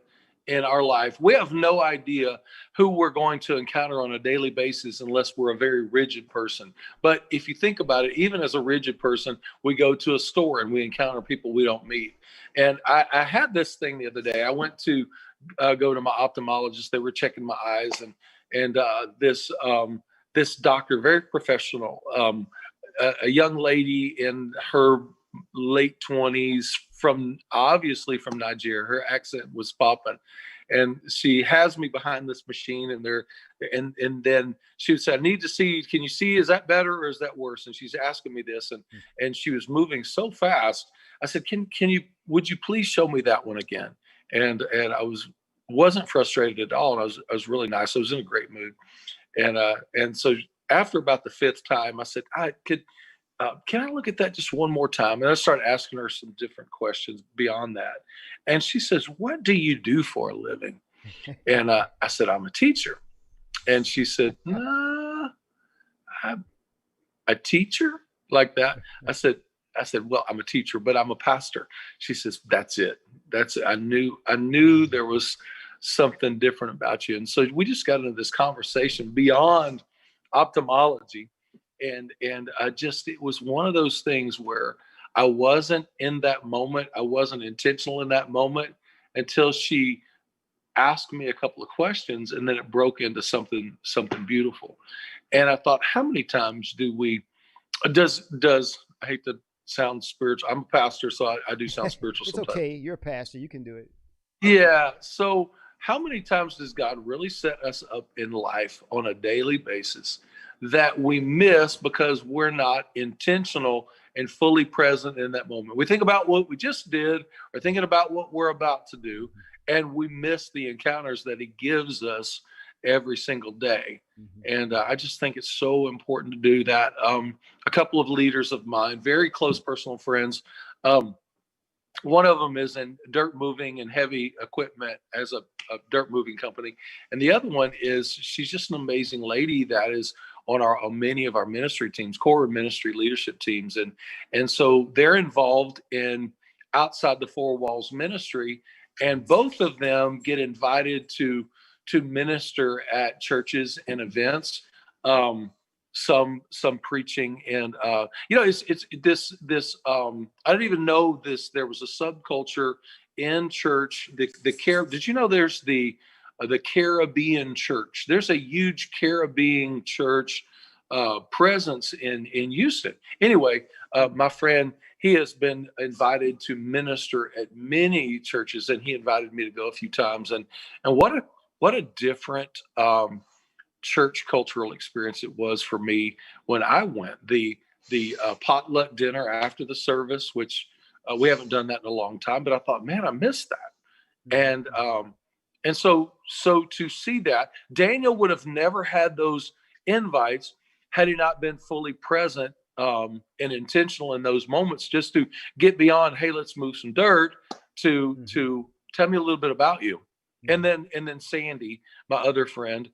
in our life. We have no idea who we're going to encounter on a daily basis unless we're a very rigid person. But if you think about it, even as a rigid person, we go to a store and we encounter people we don't meet. And I had this thing the other day. I went to go to my ophthalmologist. They were checking my eyes, and this doctor, very professional, a young lady in her late 20s, obviously from Nigeria. Her accent was popping, and she has me behind this machine, and then she would say, "I need to see. Can you see? Is that better or is that worse?" And she's asking me this, and she was moving so fast. I said, would you please show me that one again?" And I wasn't frustrated at all, and I was really nice. I was in a great mood. And so after about the 5th time, I said, can I look at that just one more time? And I started asking her some different questions beyond that. And she says, "What do you do for a living?" And I said, "I'm a teacher." And she said, "Nah, I'm a teacher like that." I said, "Well, I'm a teacher, but I'm a pastor." She says, "That's it. That's it. I knew there was something different about you." And so we just got into this conversation beyond ophthalmology, and it was one of those things where I wasn't in that moment. I wasn't intentional in that moment until she asked me a couple of questions, and then it broke into something beautiful. And I thought, how many times does I hate to sound spiritual. I'm a pastor, so I do sound spiritual it's sometimes. okay. You're a pastor. You can do it. Yeah. So how many times does God really set us up in life on a daily basis that we miss because we're not intentional and fully present in that moment? We think about what we just did or thinking about what we're about to do, and we miss the encounters that he gives us every single day. And I just think it's so important to do that. A couple of leaders of mine, very close personal friends, one of them is in dirt moving and heavy equipment as a dirt moving company. And the other one she's just an amazing lady that is on many of our ministry teams, core ministry leadership teams. And so they're involved in outside the 4 walls ministry. And both of them get invited to minister at churches and events, some preaching, and it's this I didn't even know this. There was a subculture in church. Did you know there's the Caribbean church? There's a huge Caribbean church presence in Houston. Anyway, my friend, he has been invited to minister at many churches, and he invited me to go a few times. And what a different church cultural experience it was for me when I went. The potluck dinner after the service, which we haven't done that in a long time, but I thought, man, I missed that. And so to see that, Daniel would have never had those invites had he not been fully present and intentional in those moments, just to get beyond, hey, let's move some dirt, to tell me a little bit about you. And then Sandy, my other friend,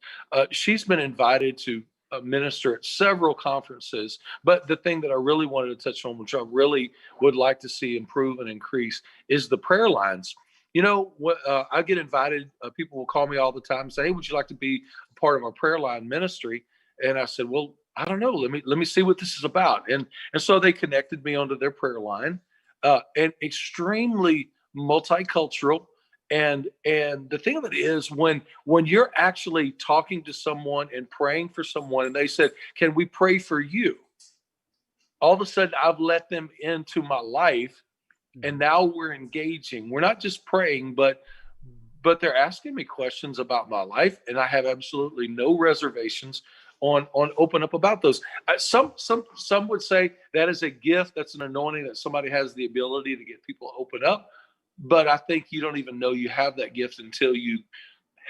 she's been invited to minister at several conferences. But the thing that I really wanted to touch on, which I really would like to see improve and increase, is the prayer lines. You know what? I get invited. People will call me all the time and say, "Hey, would you like to be a part of our prayer line ministry?" And I said, "Well, I don't know. Let me see what this is about." And so they connected me onto their prayer line, and extremely multicultural. And the thing of it is, when you're actually talking to someone and praying for someone, and they said, "Can we pray for you?" All of a sudden, I've let them into my life, and now we're engaging. We're not just praying, but they're asking me questions about my life, and I have absolutely no reservations on open up about those. Some would say that is a gift, that's an anointing, that somebody has the ability to get people to open up. But I think you don't even know you have that gift until you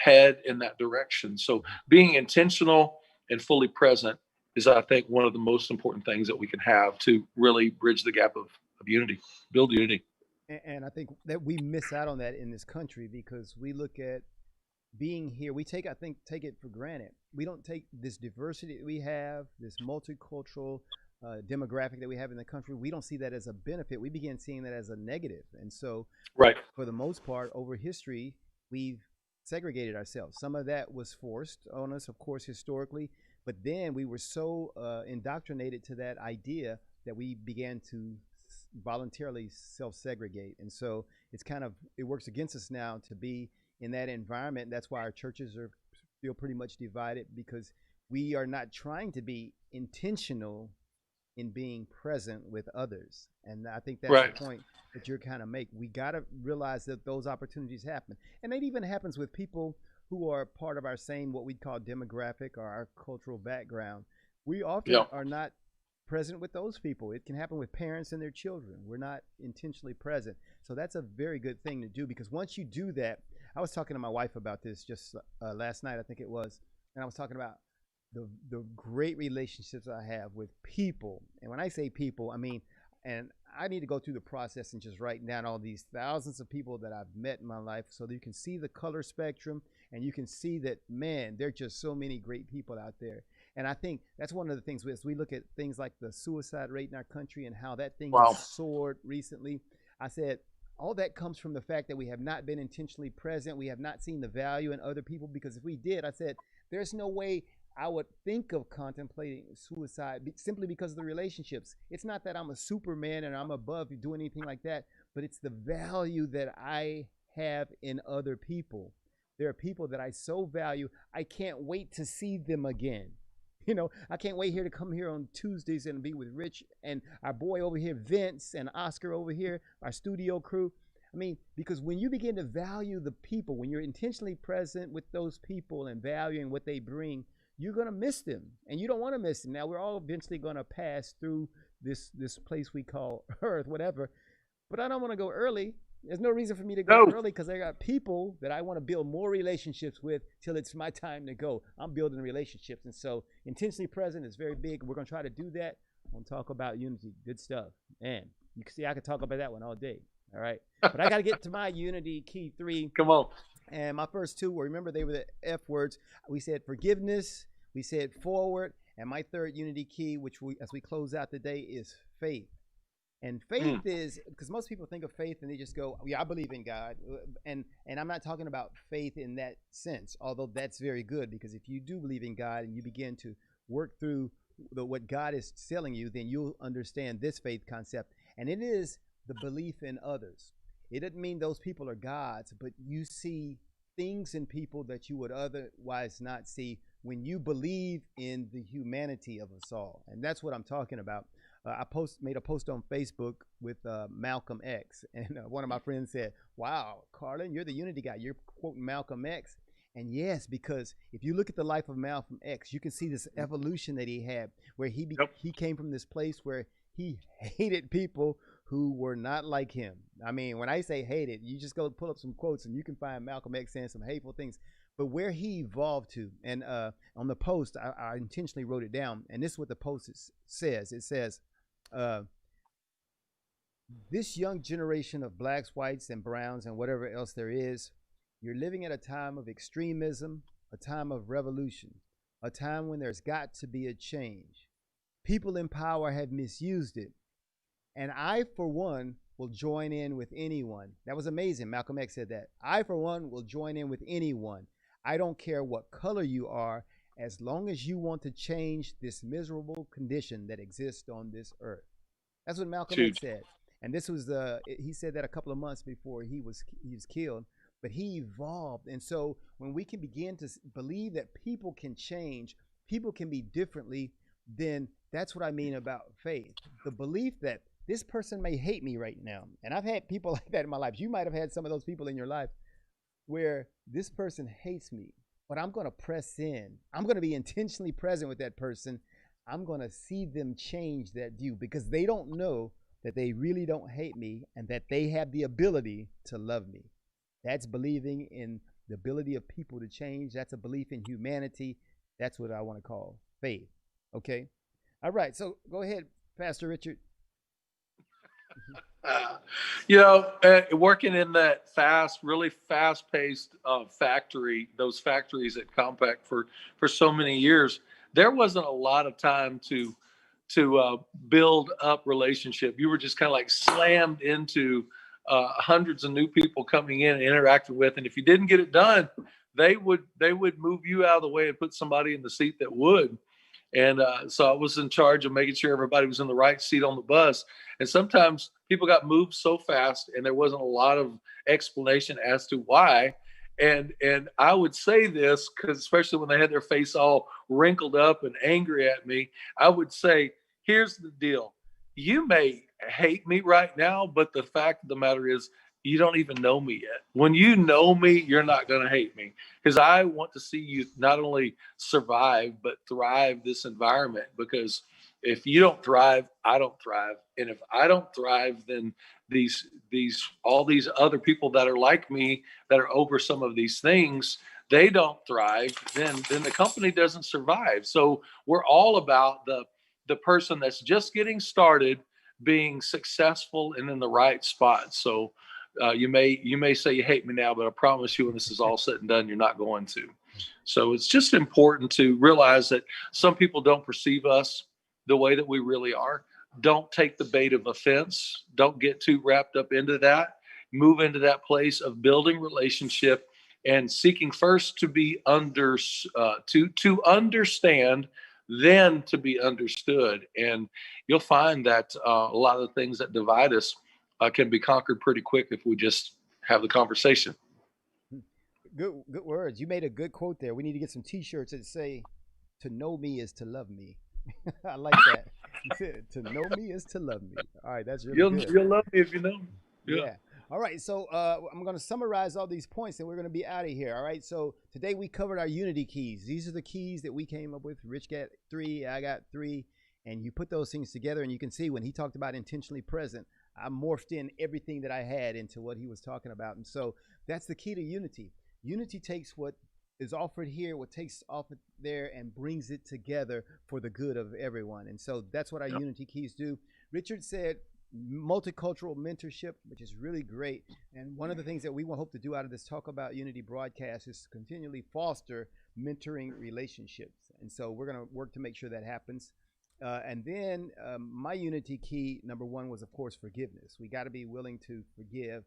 head in that direction. So being intentional and fully present is, I think, one of the most important things that we can have to really bridge the gap of unity, build unity. And I think that we miss out on that in this country because we look at being here. We take it for granted. We don't take this diversity that we have, this multicultural demographic that we have in the country. We don't see that as a benefit. We begin seeing that as a negative. And so, right, for the most part, over history, we've segregated ourselves. Some of that was forced on us, of course, historically. But then we were so indoctrinated to that idea that we began to voluntarily self-segregate. And so it works against us now to be in that environment. That's why our churches are still pretty much divided, because we are not trying to be intentional in being present with others. And I think that's right. The point that you're kind of making. We got to realize that those opportunities happen. And that even happens with people who are part of our same, what we call demographic or our cultural background. We often are not present with those people. It can happen with parents and their children. We're not intentionally present. So that's a very good thing to do, because once you do that, I was talking to my wife about this just last night, I think it was, and I was talking about the great relationships I have with people. And when I say people, I mean, and I need to go through the process and just write down all these thousands of people that I've met in my life so that you can see the color spectrum, and you can see that, man, there are just so many great people out there. And I think that's one of the things, as we look at things like the suicide rate in our country and how that thing has soared recently. I said, all that comes from the fact that we have not been intentionally present. We have not seen the value in other people, because if we did, I said, there's no way I would think of contemplating suicide simply because of the relationships. It's not that I'm a Superman and I'm above doing anything like that, but it's the value that I have in other people. There are people that I so value, I can't wait to see them again. You know, I can't wait to come here on Tuesdays and be with Rich and our boy over here, Vince, and Oscar over here, our studio crew. I mean, because when you begin to value the people, when you're intentionally present with those people and valuing what they bring, you're going to miss them, and you don't want to miss them. Now, we're all eventually going to pass through this place we call Earth, whatever, but I don't want to go early. There's no reason for me to go early, because I got people that I want to build more relationships with till it's my time to go. I'm building relationships. And so intentionally present is very big. We're going to try to do that. We'll talk about unity. Good stuff. Man, you can see I could talk about that one all day. All right. But I got to get to my unity key 3. Come on. And my first 2 were, remember, they were the F words. We said forgiveness. We said forward. And my third unity key, which as we close out the day, is faith. And faith is, because most people think of faith and they just go, yeah, I believe in God. And I'm not talking about faith in that sense, although that's very good, because if you do believe in God and you begin to work through what God is telling you, then you'll understand this faith concept. And it is the belief in others. It doesn't mean those people are gods, but you see things in people that you would otherwise not see when you believe in the humanity of us all. And that's what I'm talking about. I made a post on Facebook with Malcolm X, and one of my friends said, "Wow, Carlin, you're the unity guy. You're quoting Malcolm X." And yes, because if you look at the life of Malcolm X, you can see this evolution that he had, where he came from this place where he hated people who were not like him. I mean, when I say hated, you just go pull up some quotes and you can find Malcolm X saying some hateful things. but where he evolved to, and on the post, I intentionally wrote it down, and this is what the post says. It says, this young generation of blacks, whites, and browns, and whatever else there is, you're living at a time of extremism, a time of revolution, a time when there's got to be a change. People in power have misused it. And I, for one, will join in with anyone. That was amazing. Malcolm X said that. I, for one, will join in with anyone. I don't care what color you are, as long as you want to change this miserable condition that exists on this earth. That's what Malcolm X said. And this was he said that a couple of months before he was killed, but he evolved. And so when we can begin to believe that people can change, people can be differently, then that's what I mean about faith. The belief that this person may hate me right now. And I've had people like that in my life. You might have had some of those people in your life where this person hates me, but I'm going to press in. I'm going to be intentionally present with that person. I'm going to see them change that view because they don't know that they really don't hate me and that they have the ability to love me. That's believing in the ability of people to change. That's a belief in humanity. That's what I want to call faith. Okay? All right. So go ahead, Pastor Richard. Working in that really fast-paced factory, those factories at Compact for so many years, there wasn't a lot of time to build up relationship. You were just kind of like slammed into hundreds of new people coming in and interacting with, and if you didn't get it done, they would move you out of the way and put somebody in the seat that would. And so I was in charge of making sure everybody was in the right seat on the bus. And sometimes people got moved so fast and there wasn't a lot of explanation as to why. And I would say this because especially when they had their face all wrinkled up and angry at me, I would say, here's the deal. You may hate me right now, but the fact of the matter is you don't even know me yet. When you know me, you're not going to hate me because I want to see you not only survive, but thrive this environment. Because if you don't thrive, I don't thrive. And if I don't thrive, then all these other people that are like me that are over some of these things, they don't thrive, then the company doesn't survive. So we're all about the person that's just getting started being successful and in the right spot. So you may say you hate me now, but I promise you when this is all said and done, you're not going to. So it's just important to realize that some people don't perceive us the way that we really are. Don't take the bait of offense. Don't get too wrapped up into that. Move into that place of building relationship and seeking first to be to understand, then to be understood. And you'll find that a lot of the things that divide us can be conquered pretty quick if we just have the conversation. Good words. You made a good quote there. We need to get some T-shirts that say, "To know me is to love me." I like that. To know me is to love me. All right, that's really good. You'll love me if you know me. Yeah. All right, so I'm going to summarize all these points, and we're going to be out of here. All right, so today we covered our unity keys. These are the keys that we came up with. Rich got 3, I got 3, and you put those things together, and you can see when he talked about intentionally present, I morphed in everything that I had into what he was talking about. And so that's the key to unity. Unity takes what is offered here, what takes offered there, and brings it together for the good of everyone. And so that's what our unity keys do. Richard said multicultural mentorship, which is really great. And one of the things that we will hope to do out of this Talk About Unity broadcast is to continually foster mentoring relationships. And so we're going to work to make sure that happens. And then my unity key, number 1, was, of course, forgiveness. We got to be willing to forgive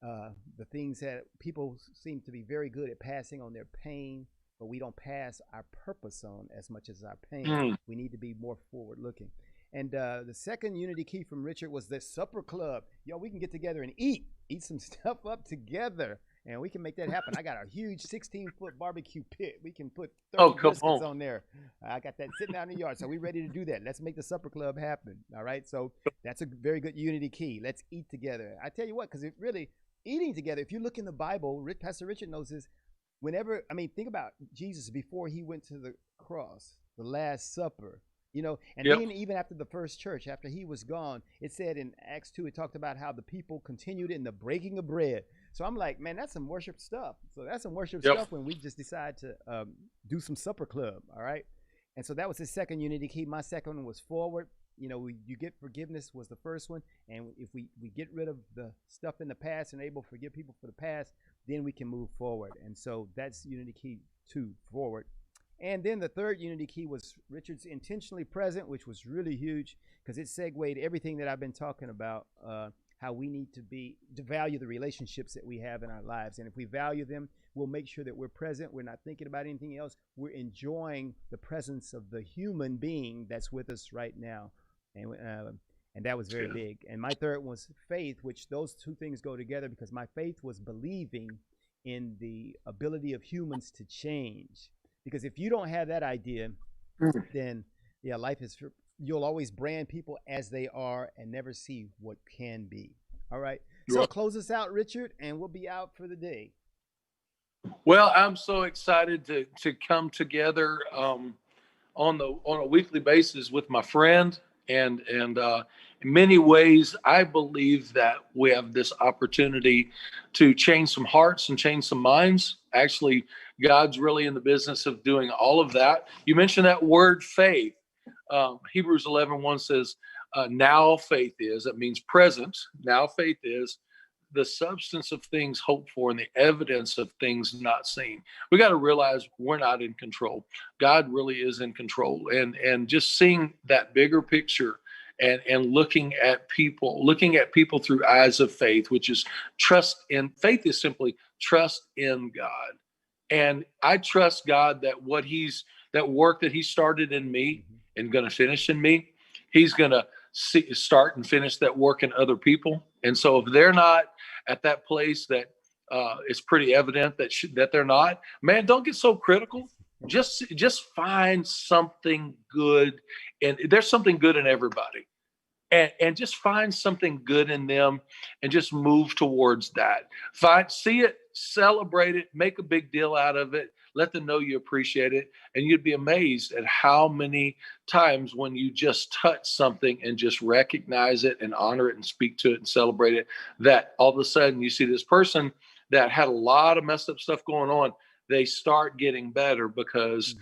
the things that people seem to be very good at passing on their pain, but we don't pass our purpose on as much as our pain. We need to be more forward looking. And the second unity key from Richard was the supper club. Yo, we can get together and eat some stuff up together, and we can make that happen. I got a huge 16-foot barbecue pit. We can put 30 briskets on there. I got that sitting out in the yard, so we're ready to do that. Let's make the supper club happen. All right, so that's a very good unity key. Let's eat together. I tell you what, because it really, eating together, if you look in the Bible, Pastor Richard knows this, think about Jesus before he went to the cross, the Last Supper. You know, and Yep. then even after the first church, after he was gone, it said in Acts 2, it talked about how the people continued in the breaking of bread. So I'm like, man, that's some worship stuff. So that's some worship Yep. stuff when we just decide to do some supper club. All right. And so that was his second unity key. My second one was forward. You know, you get forgiveness was the first one. And if we get rid of the stuff in the past and able to forgive people for the past, then we can move forward. And so that's unity key 2, forward. And then the third unity key was Richard's intentionally present, which was really huge because it segued everything that I've been talking about, how we need to value the relationships that we have in our lives. And if we value them, we'll make sure that we're present. We're not thinking about anything else. We're enjoying the presence of the human being that's with us right now. And that was very big. And my third was faith, which those two things go together because my faith was believing in the ability of humans to change. Because if you don't have that idea, then life is, you'll always brand people as they are and never see what can be. All right. So close us out, Richard, and we'll be out for the day. Well, I'm so excited to come together on a weekly basis with my friend, and in many ways, I believe that we have this opportunity to change some hearts and change some minds. Actually, God's really in the business of doing all of that. You mentioned that word faith. Hebrews 11:1 says, now faith is, that means present. Now faith is the substance of things hoped for and the evidence of things not seen. We got to realize we're not in control. God really is in control. And just seeing that bigger picture and looking at people through eyes of faith, which is faith is simply trust in God. And I trust God that that work that he started in me and going to finish in me, he's going to start and finish that work in other people. And so if they're not at that place that it's pretty evident that they're not, man, don't get so critical. Just find something good. And there's something good in everybody. And just find something good in them and just move towards that. See it, celebrate it, make a big deal out of it, let them know you appreciate it. And you'd be amazed at how many times when you just touch something and just recognize it and honor it and speak to it and celebrate it, that all of a sudden you see this person that had a lot of messed up stuff going on, they start getting better because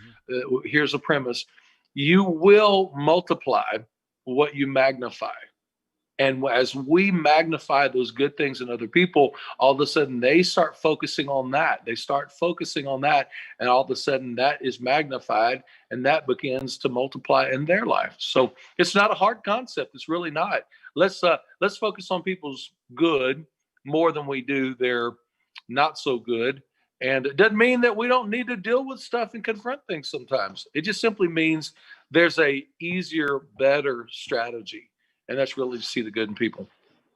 here's a premise. You will multiply what you magnify. And as we magnify those good things in other people, all of a sudden they start focusing on that. And all of a sudden that is magnified and that begins to multiply in their life. So it's not a hard concept. It's really not. Let's focus on people's good more than we do their not so good. And it doesn't mean that we don't need to deal with stuff and confront things sometimes. It just simply means there's a easier, better strategy. And that's really to see the good in people.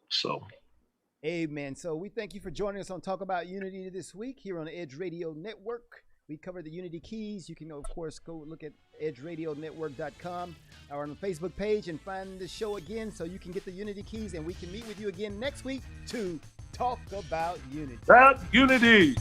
So, amen. So we thank you for joining us on Talk About Unity this week here on the Edge Radio Network. We covered the Unity keys. You can, of course, go look at edgeradionetwork.com or on the Facebook page and find the show again so you can get the Unity keys. And we can meet with you again next week to talk about unity. About unity.